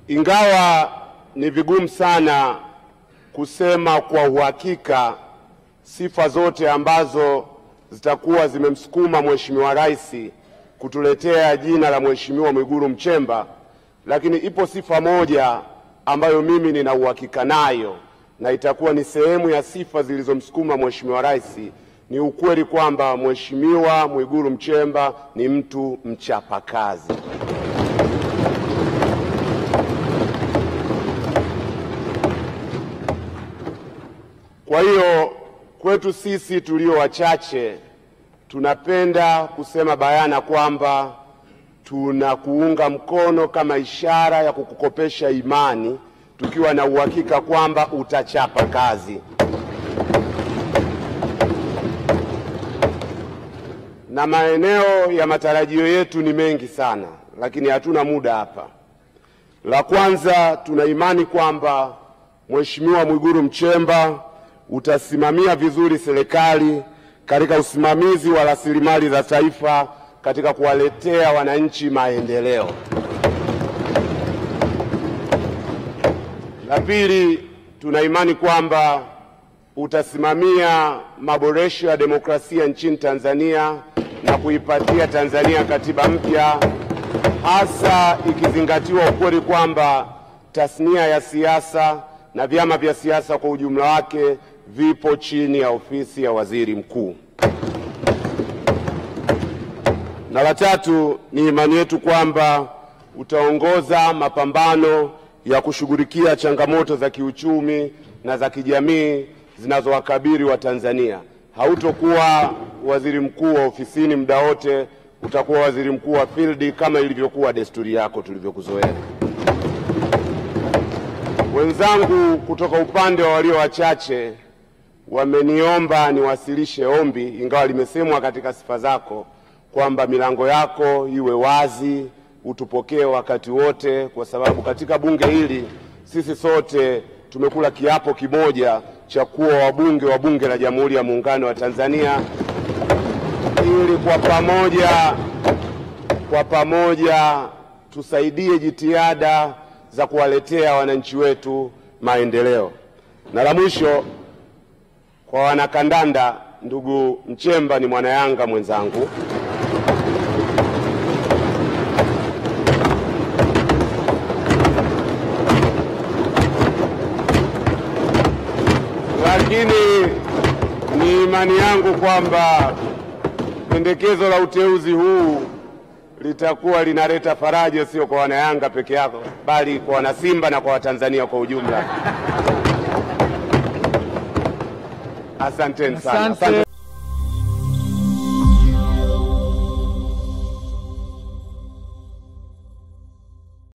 Ingawa ni vigumu sana kusema kwa uhakika sifa zote ambazo zitakuwa zimemsukuma Mheshimiwa Rais kutuletea jina la Mheshimiwa Mwigulu Nchemba, lakini ipo sifa moja ambayo mimi nina uhakika nayo na itakuwa ni sehemu ya sifa zilizomsukuma Mheshimiwa Rais. Ni ukweli kwamba Mheshimiwa Mwigulu Nchemba ni mtu mchapakazi. Kwa hiyo kwetu sisi tulio wachache tunapenda kusema bayana kwamba tunakuunga mkono kama ishara ya kukukopesha imani, tukiwa na uhakika kwamba utachapa kazi. Na maeneo ya matarajio yetu ni mengi sana, lakini hatuna muda hapa. La kwanza, tuna imani kwamba Mheshimiwa Mwigulu Nchemba utasimamia vizuri serikali katika usimamizi wa rasilimali za taifa katika kuwaletea wananchi maendeleo. La pili, tuna imani kwamba utasimamia maboresho ya demokrasia nchini Tanzania na kuipatia Tanzania katiba mpya, hasa ikizingatiwa ukweli kwamba tasnia ya siasa na vyama vya siasa kwa ujumla wake vipo chini ya ofisi ya Waziri Mkuu. Na la tatu, ni imani yetu kwamba utaongoza mapambano ya kushughulikia changamoto za kiuchumi na za kijamii zinazowakabili wa Tanzania. Hautokuwa waziri mkuu wa ofisini muda wote, utakuwa waziri mkuu wa field kama ilivyokuwa desturi yako tulivyokuzoea. Wenzangu kutoka upande wa walio wachache wameniomba niwasilishe ombi, ingawa limesemwa katika sifa zako, kwamba milango yako iwe wazi, utupokee wakati wote, kwa sababu katika bunge hili sisi sote tumekula kiapo kimoja cha kuwa wabunge wa Bunge la Jamhuri ya Muungano wa Tanzania, ili kwa pamoja tusaidie jitihada za kuwaletea wananchi wetu maendeleo. Na la mwisho, kwa wanakandanda, ndugu Nchemba ni mwana Yanga mwenzangu. Lakini ni imani yangu kwamba pendekezo la uteuzi huu litakuwa linaleta faraja sio kwa wanayanga peke yao, bali kwa wanasimba na kwa Watanzania kwa ujumla. Asanteni sana.